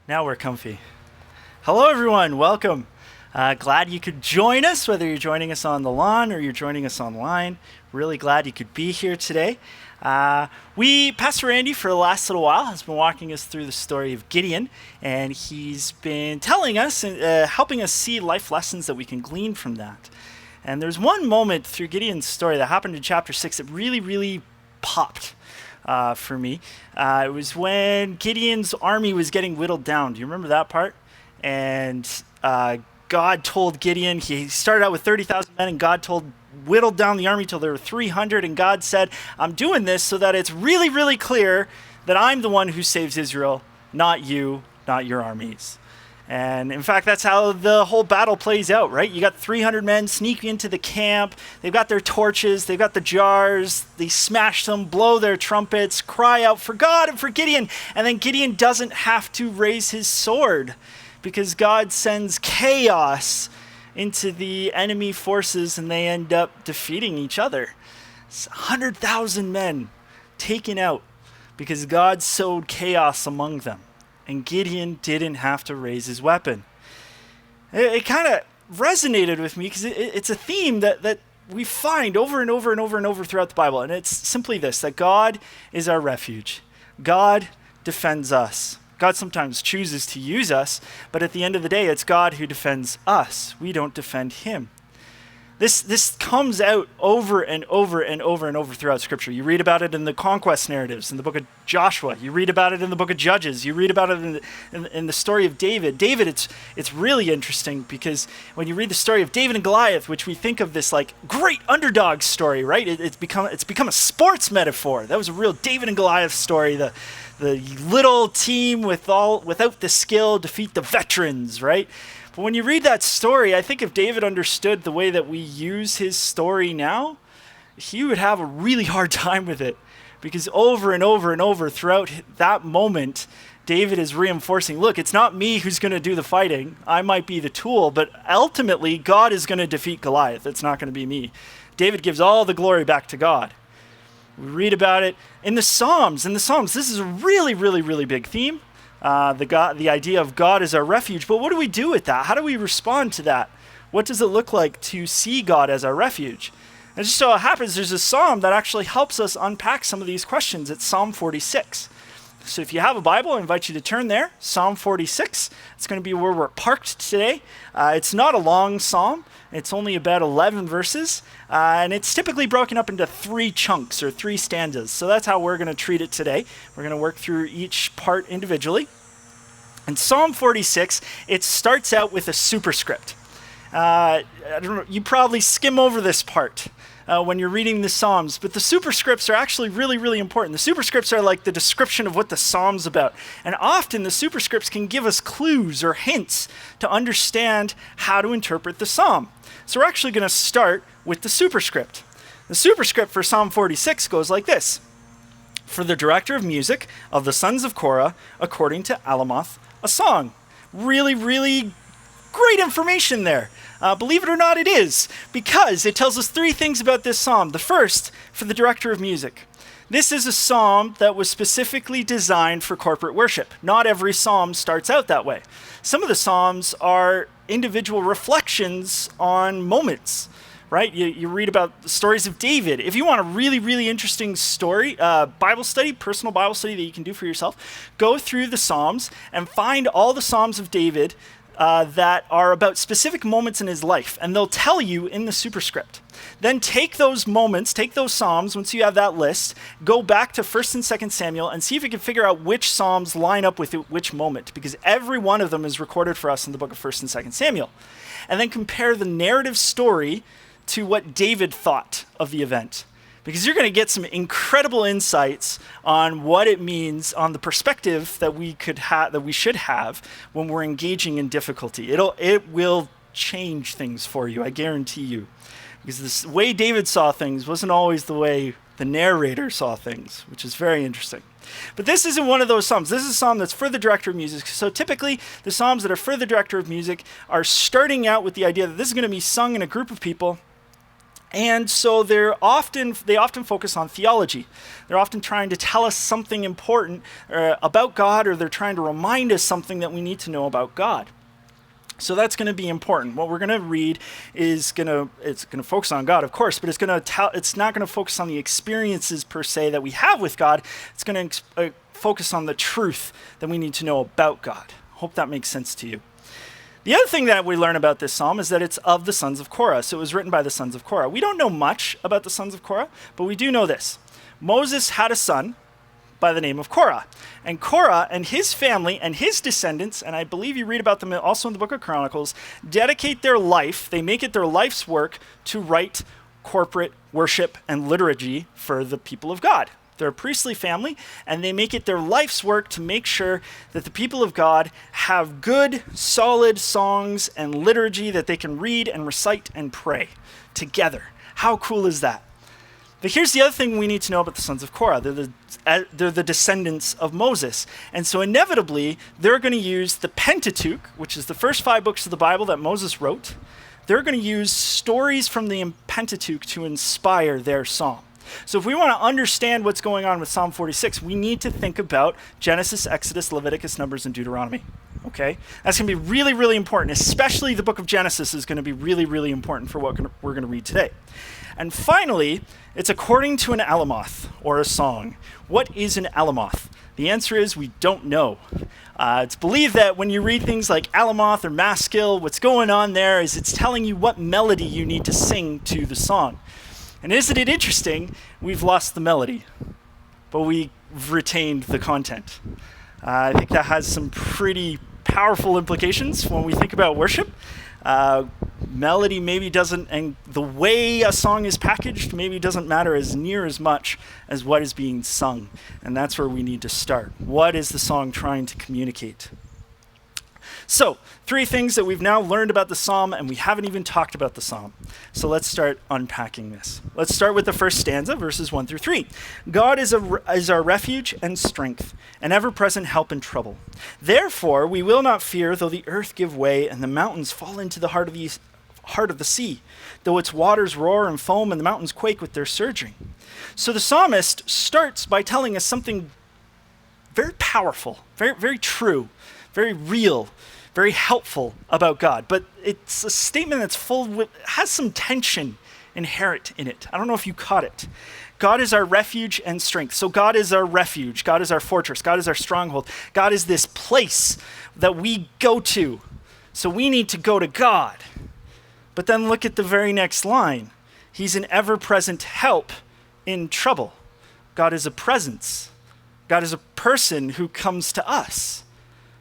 Now we're comfy. Hello, everyone. Welcome. Glad you could join us, whether you're joining us on the lawn or you're joining us online. Really glad you could be here today. Pastor Randy, for the last little while, has been walking us through the story of Gideon, and he's been telling us and helping us see life lessons that we can glean from that. And there's one moment through Gideon's story that happened in chapter 6 that really popped for me. It was when Gideon's army was getting whittled down. Do you remember that part? And God told Gideon, he started out with 30,000 men, and God whittled down the army till there were 300, and God said, I'm doing this so that it's really clear that I'm the one who saves Israel, not you, not your armies. And in fact, that's how the whole battle plays out, right? You got 300 men sneak into the camp. They've got their torches. They've got the jars. They smash them, blow their trumpets, cry out for God and for Gideon. And then Gideon doesn't have to raise his sword because God sends chaos into the enemy forces and they end up defeating each other. It's 100,000 men taken out because God sowed chaos among them. And Gideon didn't have to raise his weapon. It kind of resonated with me because it's a theme that we find over and over throughout the Bible. And it's simply this, that God is our refuge. God defends us. God sometimes chooses to use us, but at the end of the day, it's God who defends us. We don't defend him. This comes out over and over throughout Scripture. You read about it in the conquest narratives in the book of Joshua. You read about it in the book of Judges. You read about it in the story of David. David, it's really interesting because when you read the story of David and Goliath, which we think of this like great underdog story, right? It's become a sports metaphor. That was a real David and Goliath story. The little team without the skill defeat the veterans, right? But when you read that story, I think if David understood the way that we use his story now, he would have a really hard time with it. Because over and over throughout that moment, David is reinforcing, look, it's not me who's going to do the fighting. I might be the tool, but ultimately God is going to defeat Goliath. It's not going to be me. David gives all the glory back to God. We read about it in the Psalms. This is a really big theme. The idea of God as our refuge. But what do we do with that? How do we respond to that? What does it look like to see God as our refuge? And just so it happens, there's a psalm that actually helps us unpack some of these questions. It's Psalm 46. So if you have a Bible, I invite you to turn there. Psalm 46. It's going to be where we're parked today. It's not a long psalm. It's only about 11 verses. And it's typically broken up into 3 chunks or 3 stanzas. So that's how we're going to treat it today. We're going to work through each part individually. In Psalm 46, it starts out with a superscript. I don't know, you probably skim over this part when you're reading the Psalms, but the superscripts are actually really important. The superscripts are like the description of what the Psalm's about. And often the superscripts can give us clues or hints to understand how to interpret the Psalm. So we're actually going to start with the superscript. The superscript for Psalm 46 goes like this. For the director of music of the sons of Korah, according to Alamoth, a song. Really great information there. Believe it or not, it is, because it tells us 3 things about this psalm. The first, for the director of music. This is a psalm that was specifically designed for corporate worship. Not every psalm starts out that way. Some of the psalms are individual reflections on moments, right? You read about the stories of David. If you want a really interesting story, Bible study, personal Bible study that you can do for yourself, go through the Psalms and find all the Psalms of David that are about specific moments in his life, and they'll tell you in the superscript. Then take those moments, take those Psalms, once you have that list, go back to 1st and 2nd Samuel and see if you can figure out which Psalms line up with which moment, because every one of them is recorded for us in the book of 1st and 2nd Samuel. And then compare the narrative story to what David thought of the event. Because you're going to get some incredible insights on what it means, on the perspective that we should have when we're engaging in difficulty. It will change things for you, I guarantee you. Because the way David saw things wasn't always the way the narrator saw things, which is very interesting. But this isn't one of those psalms. This is a psalm that's for the director of music. So typically, the psalms that are for the director of music are starting out with the idea that this is going to be sung in a group of people. And so they often focus on theology. They're often trying to tell us something important about God, or they're trying to remind us something that we need to know about God. So that's going to be important. What we're going to read it's going to focus on God, of course, but it's not going to focus on the experiences per se that we have with God. It's going to focus on the truth that we need to know about God. Hope that makes sense to you. The other thing that we learn about this psalm is that it's of the sons of Korah. So it was written by the sons of Korah. We don't know much about the sons of Korah, but we do know this. Moses had a son by the name of Korah. And Korah and his family and his descendants, and I believe you read about them also in the book of Chronicles, dedicate their life, they make it their life's work to write corporate worship and liturgy for the people of God. They're a priestly family, and they make it their life's work to make sure that the people of God have good, solid songs and liturgy that they can read and recite and pray together. How cool is that? But here's the other thing we need to know about the sons of Korah. They're the descendants of Moses. And so inevitably, they're going to use the Pentateuch, which is the first 5 books of the Bible that Moses wrote. They're going to use stories from the Pentateuch to inspire their psalm. So if we want to understand what's going on with Psalm 46, we need to think about Genesis, Exodus, Leviticus, Numbers, and Deuteronomy. Okay? That's going to be really, really important, especially the book of Genesis is going to be really, really important for what we're going to read today. And finally, it's according to an alamoth, or a song. What is an alamoth? The answer is we don't know. It's believed that when you read things like alamoth or maskil, what's going on there is it's telling you what melody you need to sing to the song. And isn't it interesting? We've lost the melody, but we've retained the content. I think that has some pretty powerful implications when we think about worship. Melody maybe doesn't, and the way a song is packaged maybe doesn't matter as near as much as what is being sung. And that's where we need to start. What is the song trying to communicate? So, 3 things that we've now learned about the psalm, and we haven't even talked about the psalm. So let's start unpacking this. Let's start with the first stanza, verses 1 through 3. God is our refuge and strength, an ever-present help in trouble. Therefore, we will not fear, though the earth give way and the mountains fall into the heart of the sea, though its waters roar and foam and the mountains quake with their surging. So the psalmist starts by telling us something very powerful, very, very true, very real, very helpful about God. But it's a statement that's has some tension inherent in it. I don't know if you caught it. God is our refuge and strength. So God is our refuge. God is our fortress. God is our stronghold. God is this place that we go to. So we need to go to God. But then look at the very next line. He's an ever-present help in trouble. God is a presence. God is a person who comes to us.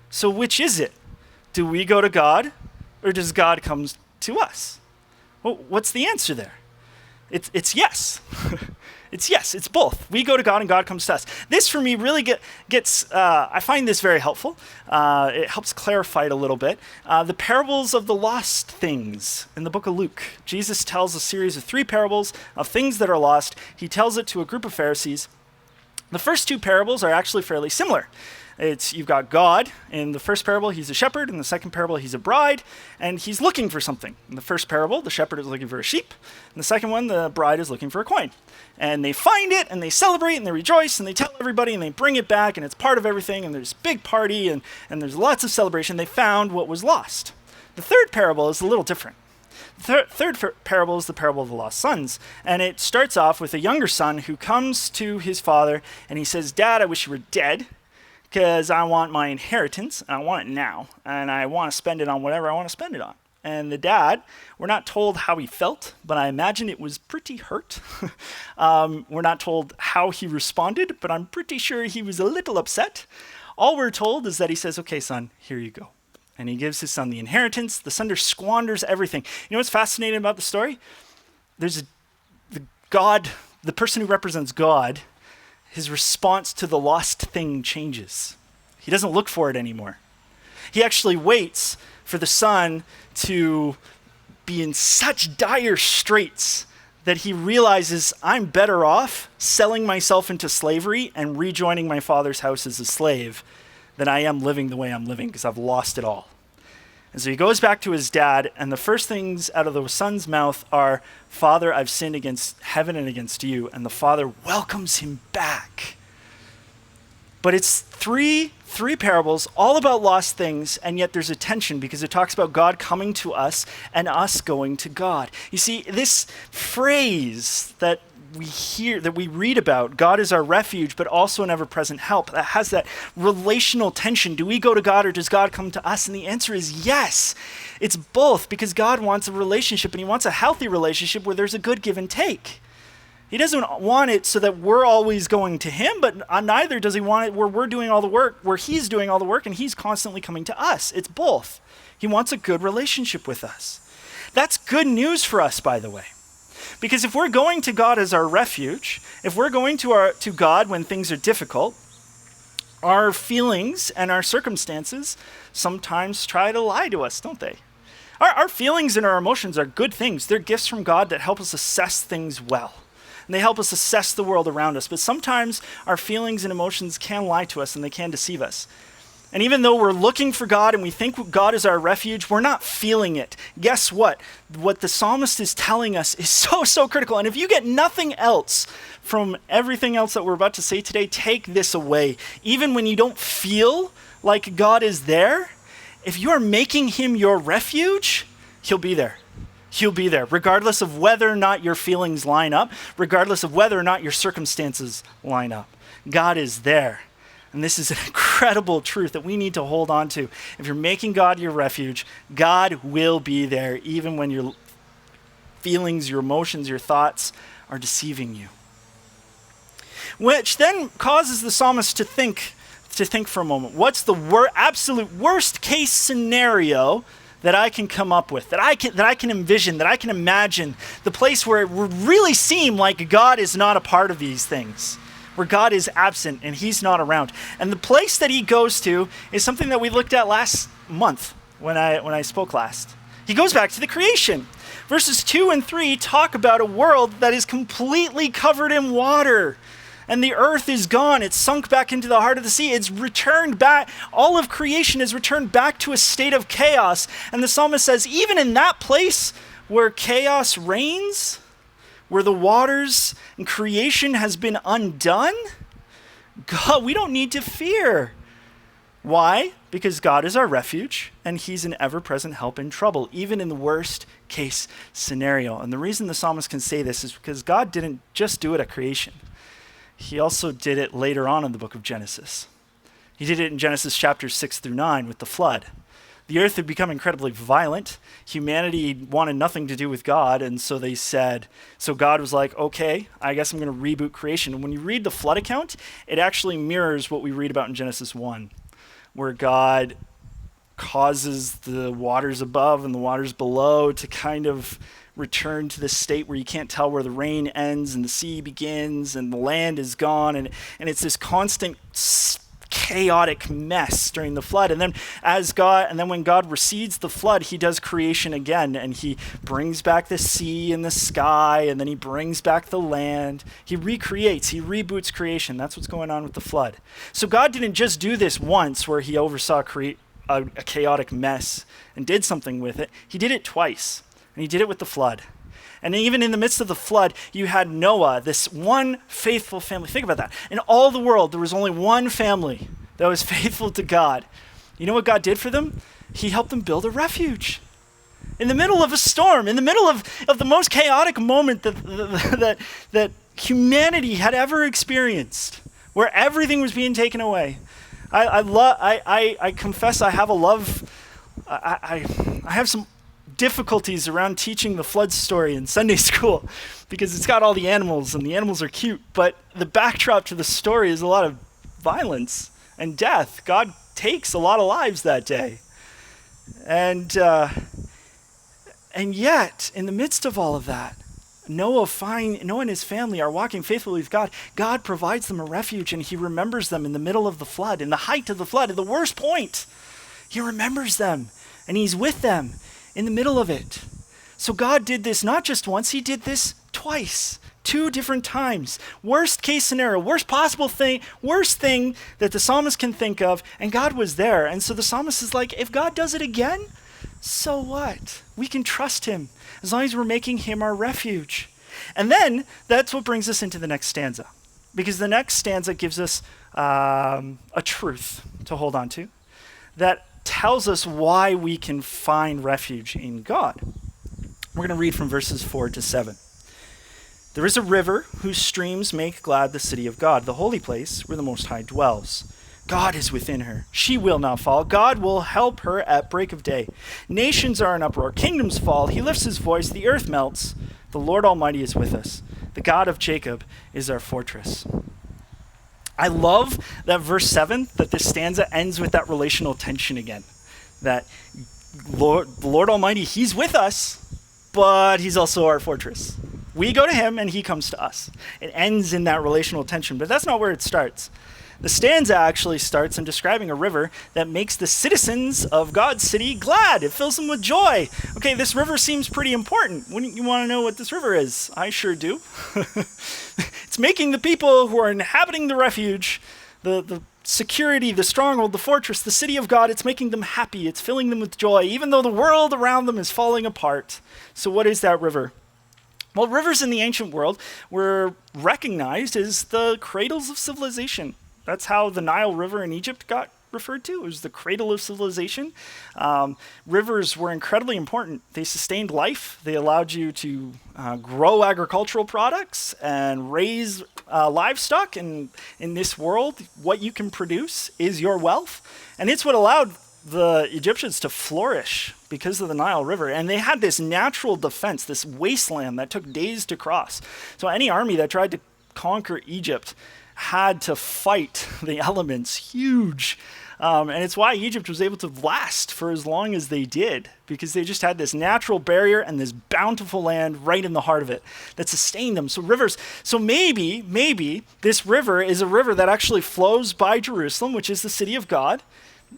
So which is it? Do we go to God, or does God come to us? Well, what's the answer there? It's yes. It's yes, it's both. We go to God and God comes to us. This for me really gets, I find this very helpful. It helps clarify it a little bit. The parables of the lost things in the book of Luke. Jesus tells a series of 3 parables of things that are lost. He tells it to a group of Pharisees. The first 2 parables are actually fairly similar. You've got God. In the first parable, he's a shepherd. In the second parable, he's a bride, and he's looking for something. In the first parable, the shepherd is looking for a sheep. In the second one, the bride is looking for a coin. And they find it, and they celebrate, and they rejoice, and they tell everybody, and they bring it back, and it's part of everything, and there's a big party, and there's lots of celebration. They found what was lost. The third parable is a little different. The third parable is the parable of the lost sons, and it starts off with a younger son who comes to his father, and he says, "Dad, I wish you were dead, because I want my inheritance, and I want it now, and I want to spend it on whatever I want to spend it on." And the dad, we're not told how he felt, but I imagine it was pretty hurt. We're not told how he responded, but I'm pretty sure he was a little upset. All we're told is that he says, "Okay, son, here you go." And he gives his son the inheritance. The son squanders everything. You know what's fascinating about the story? The person who represents God, his response to the lost thing changes. He doesn't look for it anymore. He actually waits for the son to be in such dire straits that he realizes, I'm better off selling myself into slavery and rejoining my father's house as a slave than I am living the way I'm living, because I've lost it all. And so he goes back to his dad, and the first things out of the son's mouth are, "Father, I've sinned against heaven and against you." And the father welcomes him back. But it's three parables, all about lost things, and yet there's a tension because it talks about God coming to us and us going to God. You see, this phrase that we hear, that we read about, God is our refuge, but also an ever-present help, that has that relational tension. Do we go to God or does God come to us? And the answer is yes. It's both, because God wants a relationship, and he wants a healthy relationship where there's a good give and take. He doesn't want it so that we're always going to him, but neither does he want it where we're doing all the work, where he's doing all the work and he's constantly coming to us. It's both. He wants a good relationship with us. That's good news for us, by the way. Because if we're going to God as our refuge, if we're going to God when things are difficult, our feelings and our circumstances sometimes try to lie to us, don't they? Our feelings and our emotions are good things. They're gifts from God that help us assess things well. And they help us assess the world around us. But sometimes our feelings and emotions can lie to us and they can deceive us. And even though we're looking for God and we think God is our refuge, we're not feeling it. Guess what? What the psalmist is telling us is so critical. And if you get nothing else from everything else that we're about to say today, take this away. Even when you don't feel like God is there, if you are making him your refuge, he'll be there. He'll be there, regardless of whether or not your feelings line up, regardless of whether or not your circumstances line up. God is there. And this is an incredible truth that we need to hold on to. If you're making God your refuge, God will be there, even when your feelings, your emotions, your thoughts are deceiving you. Which then causes the psalmist to think for a moment. What's the absolute worst case scenario that I can come up with, that I can envision, that I can imagine, the place where it would really seem like God is not a part of these things, where God is absent and he's not around. And the place that he goes to is something that we looked at last month when I spoke last. He goes back to the creation. Verses 2 and 3 talk about a world that is completely covered in water. And the earth is gone. It's sunk back into the heart of the sea. It's returned back. All of creation is returned back to a state of chaos. And the psalmist says, even in that place where chaos reigns, where the waters and creation has been undone, God, we don't need to fear. Why? Because God is our refuge, and he's an ever-present help in trouble, even in the worst case scenario. And the reason the psalmist can say this is because God didn't just do it at creation. He also did it later on in the book of Genesis. He did it in Genesis chapters 6 through 9 with the flood. The earth had become incredibly violent. Humanity wanted nothing to do with God, and so God was like, okay, I guess I'm going to reboot creation. And when you read the flood account, it actually mirrors what we read about in Genesis 1, where God causes the waters above and the waters below to kind of return to this state where you can't tell where the rain ends and the sea begins and the land is gone, and it's this constant chaotic mess during the flood. And then when God recedes the flood, he does creation again, and he brings back the sea and the sky, and then he brings back the land. He recreates, he reboots creation. That's what's going on with the flood. So God didn't just do this once where he oversaw a chaotic mess and did something with it. He did it twice. And he did it with the flood. And even in the midst of the flood, you had Noah, this one faithful family. Think about that. In all the world, there was only one family that was faithful to God. You know what God did for them? He helped them build a refuge. In the middle of a storm, in the middle of the most chaotic moment that humanity had ever experienced, where everything was being taken away. I confess I have a love, I have some difficulties around teaching the flood story in Sunday school because it's got all the animals and the animals are cute, but the backdrop to the story is a lot of violence and death. God takes a lot of lives that day. And yet, in the midst of all of that, Noah and his family are walking faithfully with God. God provides them a refuge, and he remembers them in the middle of the flood, in the height of the flood, at the worst point. He remembers them, and he's with them in the middle of it. So God did this not just once, he did this twice, 2 different times. Worst case scenario, worst possible thing, worst thing that the psalmist can think of, and God was there. And so the psalmist is like, if God does it again, So what? We can trust him as long as we're making him our refuge. And then that's what brings us into the next stanza, because the next stanza gives us a truth to hold on to that tells us why we can find refuge in God. We're going to read from verses 4 to 7. There is a river whose streams make glad the city of God, the holy place where the Most High dwells. God is within her. She will not fall. God will help her at break of day. Nations are in uproar. Kingdoms fall. He lifts his voice. The earth melts. The Lord Almighty is with us. The God of Jacob is our fortress. I love that verse 7, that this stanza ends with that relational tension again. That the Lord Almighty, he's with us, but he's also our fortress. We go to him and he comes to us. It ends in that relational tension, but that's not where it starts. The stanza actually starts in describing a river that makes the citizens of God's city glad. It fills them with joy. Okay, this river seems pretty important. Wouldn't you want to know what this river is? I sure do. It's making the people who are inhabiting the refuge, the security, the stronghold, the fortress, the city of God, it's making them happy. It's filling them with joy, even though the world around them is falling apart. So what is that river? Well, rivers in the ancient world were recognized as the cradles of civilization. That's how the Nile River in Egypt got referred to. It was the cradle of civilization. Rivers were incredibly important. They sustained life. They allowed you to grow agricultural products and raise livestock. And in this world, what you can produce is your wealth. And it's what allowed the Egyptians to flourish because of the Nile River. And they had this natural defense, this wasteland that took days to cross. So any army that tried to conquer Egypt had to fight the elements huge. And it's why Egypt was able to last for as long as they did, because they just had this natural barrier and this bountiful land right in the heart of it that sustained them. So rivers, so maybe this river is a river that actually flows by Jerusalem, which is the city of God,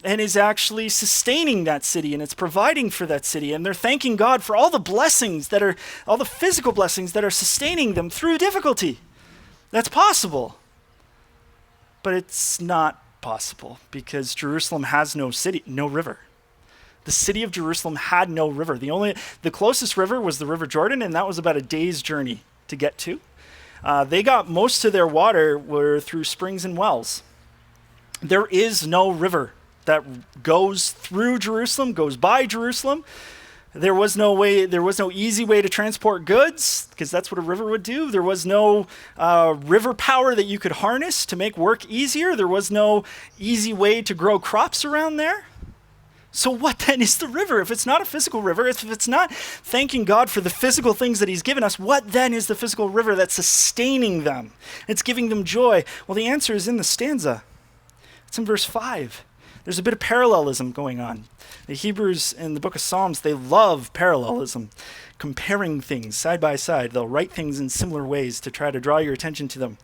and is actually sustaining that city, and it's providing for that city. And they're thanking God for all the blessings that are, all the physical blessings that are sustaining them through difficulty. That's possible. But it's not possible because Jerusalem has no city, no river. The city of Jerusalem had no river. The closest river was the River Jordan, and that was about a day's journey to get to. They got most of their water were through springs and wells. There is no river that goes through Jerusalem, goes by Jerusalem. There was no easy way to transport goods, because that's what a river would do. There was no river power that you could harness to make work easier. There was no easy way to grow crops around there. So what then is the river? If it's not a physical river, if it's not thanking God for the physical things that he's given us, what then is the physical river that's sustaining them? It's giving them joy. Well, the answer is in the stanza. It's in verse 5. There's a bit of parallelism going on. The Hebrews in the book of Psalms, they love parallelism, comparing things side by side. They'll write things in similar ways to try to draw your attention to them.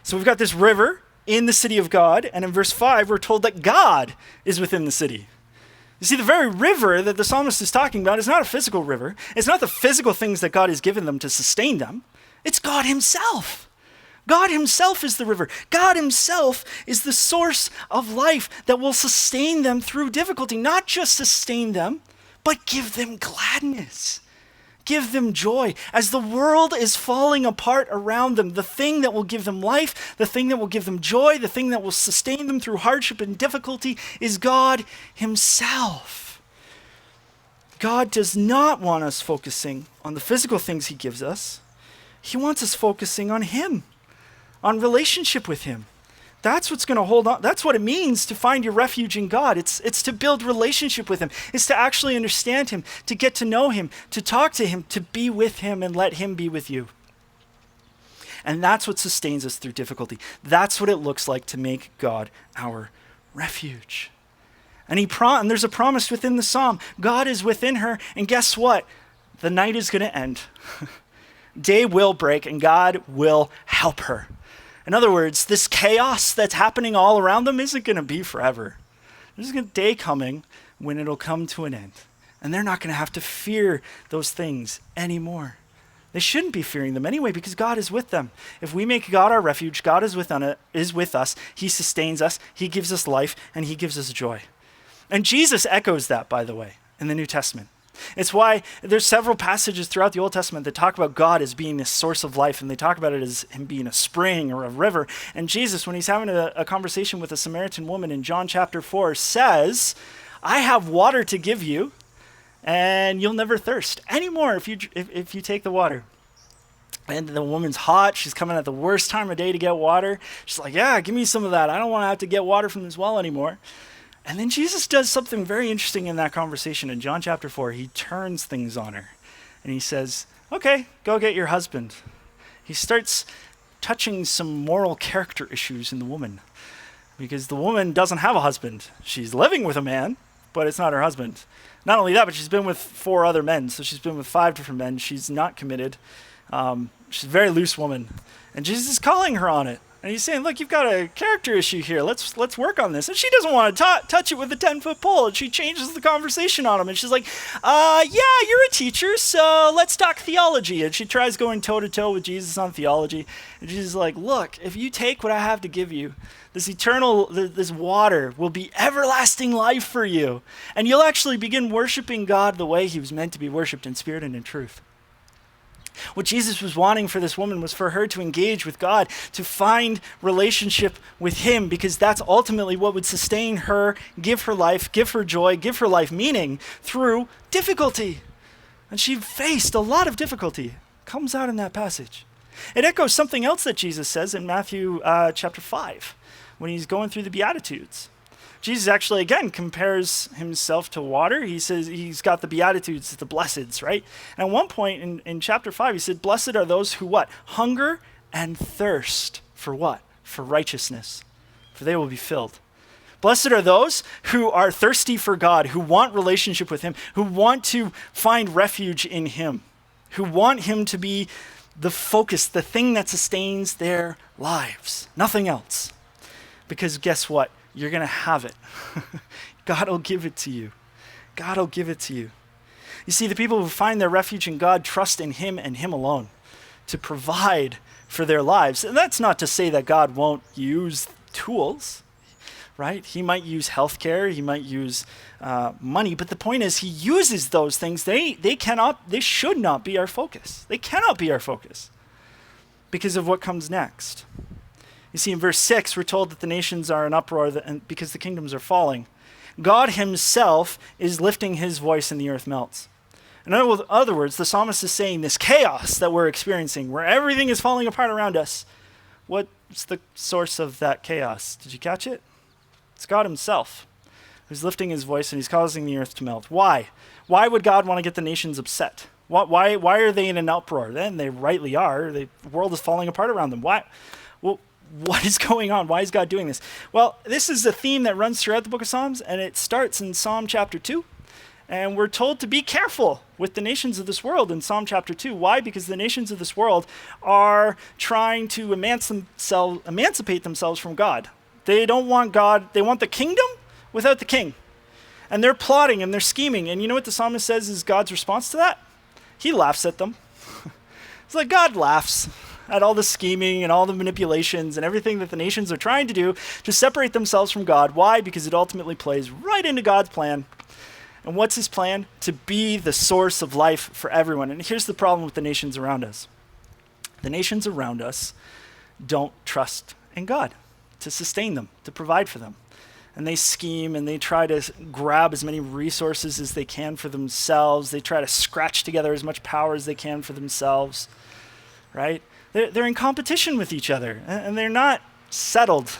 So we've got this river in the city of God, and in verse 5, we're told that God is within the city. You see, the very river that the psalmist is talking about is not a physical river. It's not the physical things that God has given them to sustain them. It's God himself. God himself is the river. God himself is the source of life that will sustain them through difficulty. Not just sustain them, but give them gladness. Give them joy. As the world is falling apart around them, the thing that will give them life, the thing that will give them joy, the thing that will sustain them through hardship and difficulty is God himself. God does not want us focusing on the physical things he gives us. He wants us focusing on him, on relationship with him. That's what's going to hold on. That's what it means to find your refuge in God. It's to build relationship with him. It's to actually understand him, to get to know him, to talk to him, to be with him and let him be with you. And that's what sustains us through difficulty. That's what it looks like to make God our refuge. And there's a promise within the psalm. God is within her, and guess what? The night is going to end. Day will break, and God will help her. In other words, this chaos that's happening all around them isn't going to be forever. There's a day coming when it'll come to an end. And they're not going to have to fear those things anymore. They shouldn't be fearing them anyway because God is with them. If we make God our refuge, God is with us. He sustains us. He gives us life, and he gives us joy. And Jesus echoes that, by the way. in the New Testament. It's why there's several passages throughout the Old Testament that talk about God as being the source of life, and they talk about it as him being a spring or a river. And Jesus, when he's having a conversation with a Samaritan woman in John chapter 4, says, I have water to give you, and you'll never thirst anymore if you take the water. And the woman's hot. She's coming at the worst time of day to get water. She's like, yeah, give me some of that. I don't want to have to get water from this well anymore. And then Jesus does something very interesting in that conversation. In John chapter 4, he turns things on her. And he says, okay, go get your husband. He starts touching some moral character issues in the woman. Because the woman doesn't have a husband. She's living with a man, but it's not her husband. Not only that, but she's been with 4 other men. So she's been with 5 different men. She's not committed. She's a very loose woman. And Jesus is calling her on it. And he's saying, look, you've got a character issue here. Let's work on this. And she doesn't want to touch it with a 10-foot pole. And she changes the conversation on him. And she's like, yeah, you're a teacher, so let's talk theology. And she tries going toe-to-toe with Jesus on theology. And Jesus is like, look, if you take what I have to give you, this water will be everlasting life for you. And you'll actually begin worshiping God the way he was meant to be worshiped, in spirit and in truth. What Jesus was wanting for this woman was for her to engage with God, to find relationship with him, because that's ultimately what would sustain her, give her life, give her joy, give her life meaning through difficulty. And she faced a lot of difficulty. Comes out in that passage. It echoes something else that Jesus says in Matthew chapter 5, when he's going through the Beatitudes. Jesus actually, again, compares himself to water. He says he's got the Beatitudes, the blesseds, right? And at one point in chapter 5, he said, blessed are those who what? Hunger and thirst for what? For righteousness, for they will be filled. Blessed are those who are thirsty for God, who want relationship with him, who want to find refuge in him, who want him to be the focus, the thing that sustains their lives, nothing else. Because guess what? You're going to have it. God will give it to you. God will give it to you. You see, the people who find their refuge in God trust in him and him alone to provide for their lives. And that's not to say that God won't use tools, right? He might use healthcare. He might use money. But the point is, he uses those things. They should not be our focus. They cannot be our focus because of what comes next. You see, in verse 6, we're told that the nations are in uproar because the kingdoms are falling. God himself is lifting his voice and the earth melts. In other words, the psalmist is saying this chaos that we're experiencing, where everything is falling apart around us, what's the source of that chaos? Did you catch it? It's God himself who's lifting his voice and he's causing the earth to melt. Why? Why would God want to get the nations upset? Why are they in an uproar? Then they rightly are. The world is falling apart around them. Why? Well, what is going on? Why is God doing this? Well, this is a theme that runs throughout the book of Psalms, and it starts in Psalm chapter 2. And we're told to be careful with the nations of this world in Psalm chapter 2. Why? Because the nations of this world are trying to emancipate themselves from God. They don't want God. They want the kingdom without the king. And they're plotting and they're scheming. And you know what the psalmist says is God's response to that? He laughs at them. It's like God laughs at all the scheming and all the manipulations and everything that the nations are trying to do to separate themselves from God. Why? Because it ultimately plays right into God's plan. And what's his plan? To be the source of life for everyone. And here's the problem with the nations around us. The nations around us don't trust in God to sustain them, to provide for them. And they scheme and they try to grab as many resources as they can for themselves. They try to scratch together as much power as they can for themselves, right? They're in competition with each other, and they're not settled.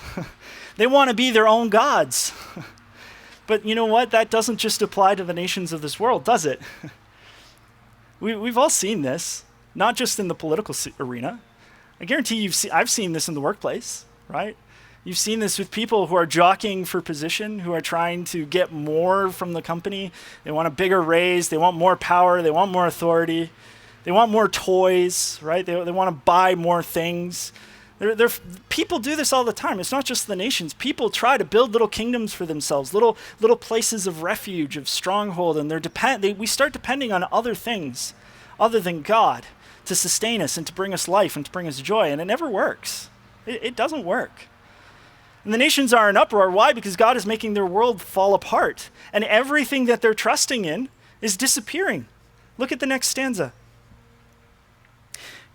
They want to be their own gods. But you know what? That doesn't just apply to the nations of this world, does it? We've all seen this, not just in the political arena. I guarantee I've seen this in the workplace, right? You've seen this with people who are jockeying for position, who are trying to get more from the company. They want a bigger raise. They want more power. They want more authority. They want more toys, right? They want to buy more things. People do this all the time. It's not just the nations. People try to build little kingdoms for themselves, little places of refuge, of stronghold, and we start depending on other things other than God to sustain us and to bring us life and to bring us joy, and it never works. It doesn't work. And the nations are in uproar. Why? Because God is making their world fall apart. And everything that they're trusting in is disappearing. Look at the next stanza.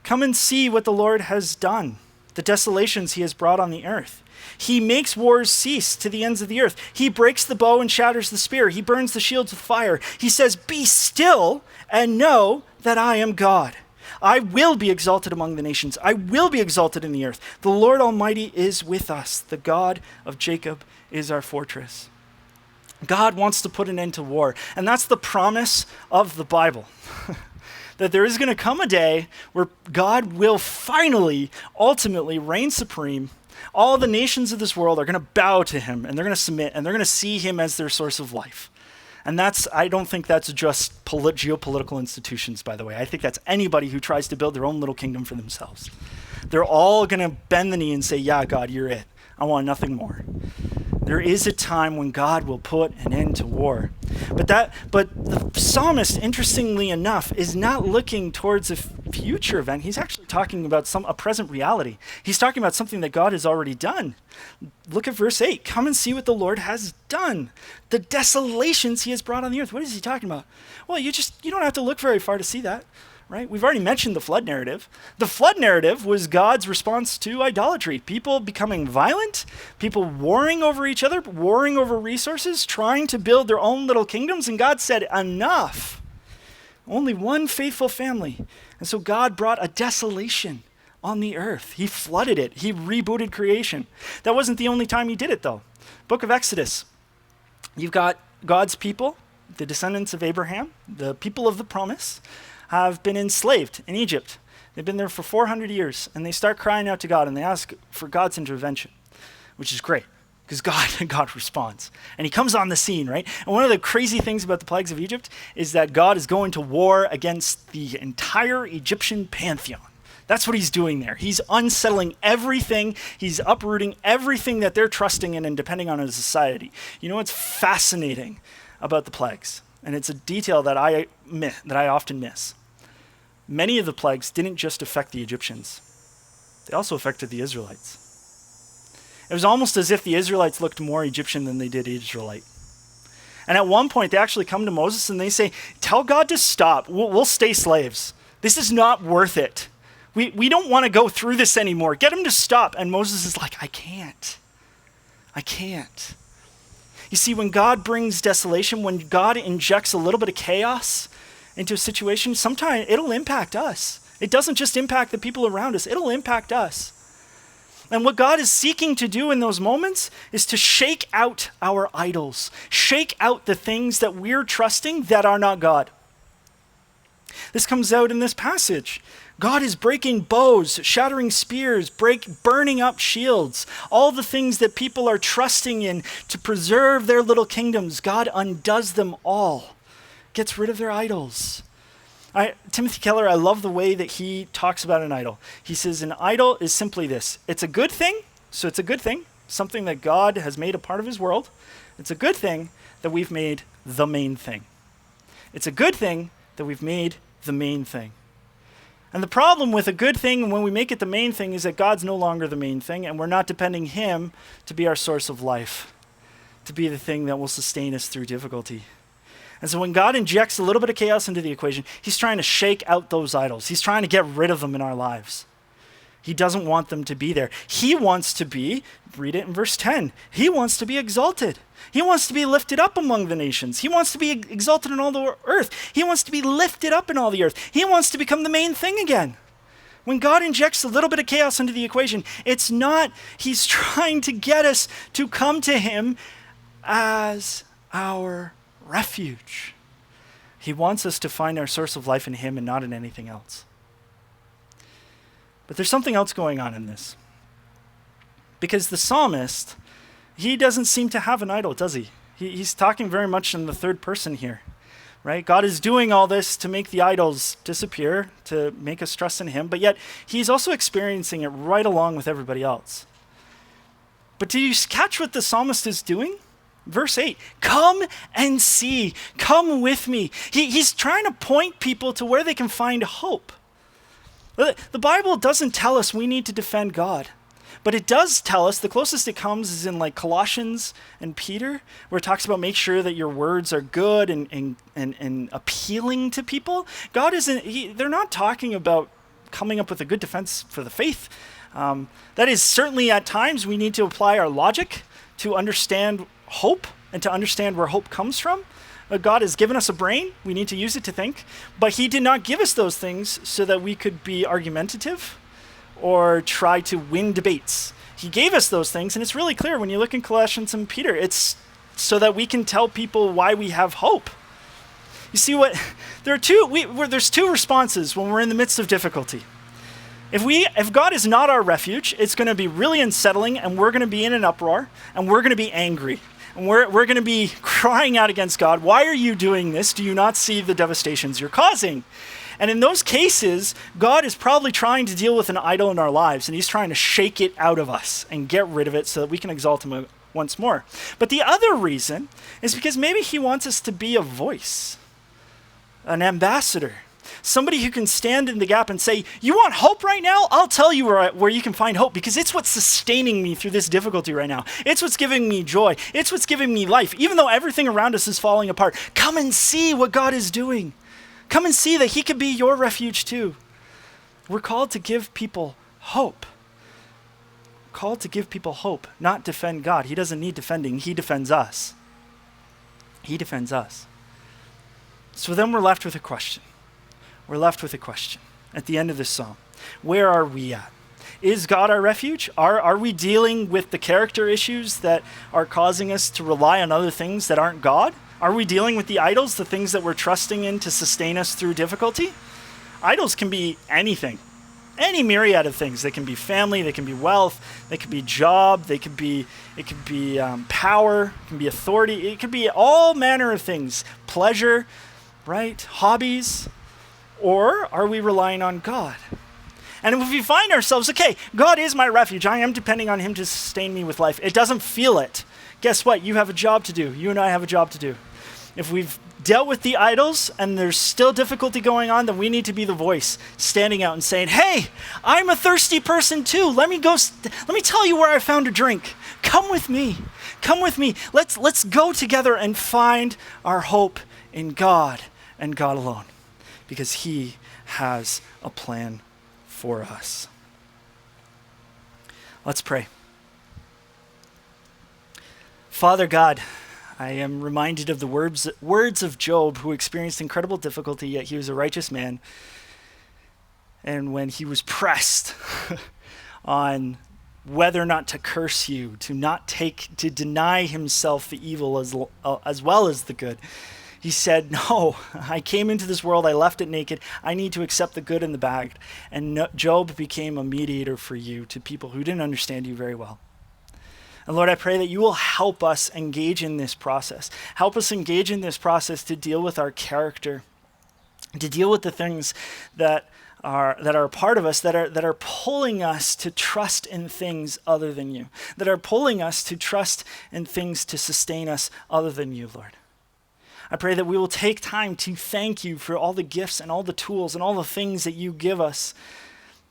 Come and see what the Lord has done, the desolations he has brought on the earth. He makes wars cease to the ends of the earth. He breaks the bow and shatters the spear. He burns the shields with fire. He says, be still and know that I am God. I will be exalted among the nations. I will be exalted in the earth. The Lord Almighty is with us. The God of Jacob is our fortress. God wants to put an end to war. And that's the promise of the Bible. That there is going to come a day where God will finally, ultimately reign supreme. All the nations of this world are going to bow to him, and they're going to submit, and they're going to see him as their source of life. And I don't think that's just geopolitical institutions, by the way. I think that's anybody who tries to build their own little kingdom for themselves. They're all going to bend the knee and say, yeah, God, you're it. I want nothing more. There is a time when God will put an end to war. But the psalmist, interestingly enough, is not looking towards a future event. He's actually talking about a present reality. He's talking about something that God has already done. Look at verse 8. Come and see what the Lord has done. The desolations he has brought on the earth. What is he talking about? Well, you don't have to look very far to see that. Right? We've already mentioned the flood narrative. The flood narrative was God's response to idolatry. People becoming violent, people warring over each other, warring over resources, trying to build their own little kingdoms. And God said, enough. Only one faithful family. And so God brought a desolation on the earth. He flooded it. He rebooted creation. That wasn't the only time he did it, though. Book of Exodus. You've got God's people, the descendants of Abraham, the people of the promise, have been enslaved in Egypt. They've been there for 400 years, and they start crying out to God, and they ask for God's intervention, which is great, because God responds. And he comes on the scene, right? And one of the crazy things about the plagues of Egypt is that God is going to war against the entire Egyptian pantheon. That's what he's doing there. He's unsettling everything. He's uprooting everything that they're trusting in and depending on as a society. You know what's fascinating about the plagues? And it's a detail that I often miss. Many of the plagues didn't just affect the Egyptians. They also affected the Israelites. It was almost as if the Israelites looked more Egyptian than they did Israelite. And at one point, they actually come to Moses and they say, tell God to stop. We'll stay slaves. This is not worth it. We don't want to go through this anymore. Get him to stop. And Moses is like, I can't. You see, when God brings desolation, when God injects a little bit of chaos into a situation, sometimes it'll impact us. It doesn't just impact the people around us, it'll impact us. And what God is seeking to do in those moments is to shake out our idols, shake out the things that we're trusting that are not God. This comes out in this passage. God is breaking bows, shattering spears, burning up shields. All the things that people are trusting in to preserve their little kingdoms, God undoes them all, gets rid of their idols. Timothy Keller, I love the way that he talks about an idol. He says an idol is simply this. It's a good thing, so it's a good thing, something that God has made a part of his world. It's a good thing that we've made the main thing. It's a good thing that we've made the main thing. And the problem with a good thing when we make it the main thing is that God's no longer the main thing, and we're not depending him to be our source of life, to be the thing that will sustain us through difficulty. And so when God injects a little bit of chaos into the equation, he's trying to shake out those idols. He's trying to get rid of them in our lives. He doesn't want them to be there. He wants to be, read it in verse 10, he wants to be exalted. He wants to be lifted up among the nations. He wants to be exalted in all the earth. He wants to be lifted up in all the earth. He wants to become the main thing again. When God injects a little bit of chaos into the equation, it's not, he's trying to get us to come to him as our refuge. He wants us to find our source of life in him and not in anything else. But there's something else going on in this. Because the psalmist, he doesn't seem to have an idol, does he? He's talking very much in the third person here, right? God is doing all this to make the idols disappear, to make us trust in him, but yet he's also experiencing it right along with everybody else. But do you catch what the psalmist is doing? Verse 8, come and see, come with me. He's trying to point people to where they can find hope. The Bible doesn't tell us we need to defend God, But it does tell us, the closest it comes is in like Colossians and Peter, where it talks about make sure that your words are good and appealing to people. God isn't, they're not talking about coming up with a good defense for the faith. That is certainly at times we need to apply our logic to understand hope and to understand where hope comes from. God has given us a brain. We need to use it to think. But he did not give us those things so that we could be argumentative or try to win debates. He gave us those things, and it's really clear when you look in Colossians and Peter. It's so that we can tell people why we have hope. You see what? There's two responses when we're in the midst of difficulty. If God is not our refuge, it's going to be really unsettling, and we're going to be in an uproar, and we're going to be angry. And we're going to be crying out against God. Why are you doing this? Do you not see the devastations you're causing? And in those cases, God is probably trying to deal with an idol in our lives, and he's trying to shake it out of us and get rid of it so that we can exalt him once more. But the other reason is because maybe he wants us to be a voice, an ambassador, somebody who can stand in the gap and say, you want hope right now? I'll tell you where you can find hope, because it's what's sustaining me through this difficulty right now. It's what's giving me joy. It's what's giving me life. Even though everything around us is falling apart, come and see what God is doing. Come and see that he could be your refuge too. We're called to give people hope. Called to give people hope, not defend God. He doesn't need defending. He defends us. He defends us. So then we're left with a question. We're left with a question at the end of this psalm. Where are we at? Is God our refuge? Are we dealing with the character issues that are causing us to rely on other things that aren't God? Are we dealing with the idols, the things that we're trusting in to sustain us through difficulty? Idols can be anything, any myriad of things. They can be family, they can be wealth, they can be job, it could be power, it can be authority, it could be all manner of things, pleasure, right? Hobbies. Or are we relying on God? And if we find ourselves, okay, God is my refuge, I am depending on him to sustain me with life. It doesn't feel it. Guess what? You have a job to do. You and I have a job to do. If we've dealt with the idols and there's still difficulty going on, then we need to be the voice standing out and saying, hey, I'm a thirsty person too. Let me tell you where I found a drink. Come with me. Come with me. Let's go together and find our hope in God and God alone, because he has a plan for us. Let's pray. Father God, I am reminded of the words of Job, who experienced incredible difficulty, yet he was a righteous man. And when he was pressed on whether or not to curse you, to deny himself the evil as well as the good, he said, no, I came into this world, I left it naked, I need to accept the good and the bad. And Job became a mediator for you to people who didn't understand you very well. And Lord, I pray that you will help us engage in this process. Help us engage in this process to deal with our character, to deal with the things that are a part of us, that are pulling us to trust in things other than you, that are pulling us to trust in things to sustain us other than you, Lord. I pray that we will take time to thank you for all the gifts and all the tools and all the things that you give us,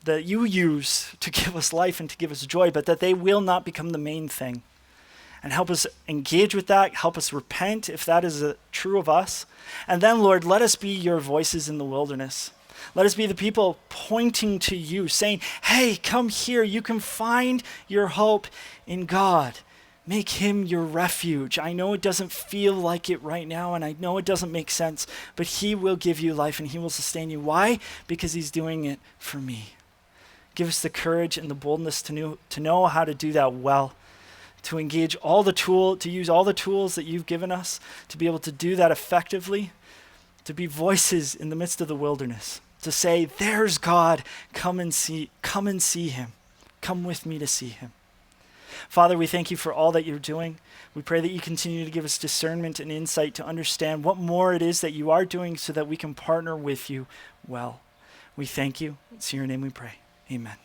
that you use to give us life and to give us joy, but that they will not become the main thing. And help us engage with that. Help us repent if that is true of us. And then, Lord, let us be your voices in the wilderness. Let us be the people pointing to you, saying, hey, come here. You can find your hope in God. Make him your refuge. I know it doesn't feel like it right now, and I know it doesn't make sense, but he will give you life and he will sustain you. Why? Because he's doing it for me. Give us the courage and the boldness to know how to do that well, to engage to use all the tools that you've given us, to be able to do that effectively, to be voices in the midst of the wilderness, to say, there's God, come and see him. Come with me to see him. Father, we thank you for all that you're doing. We pray that you continue to give us discernment and insight to understand what more it is that you are doing so that we can partner with you well. We thank you. It's in your name we pray. Amen.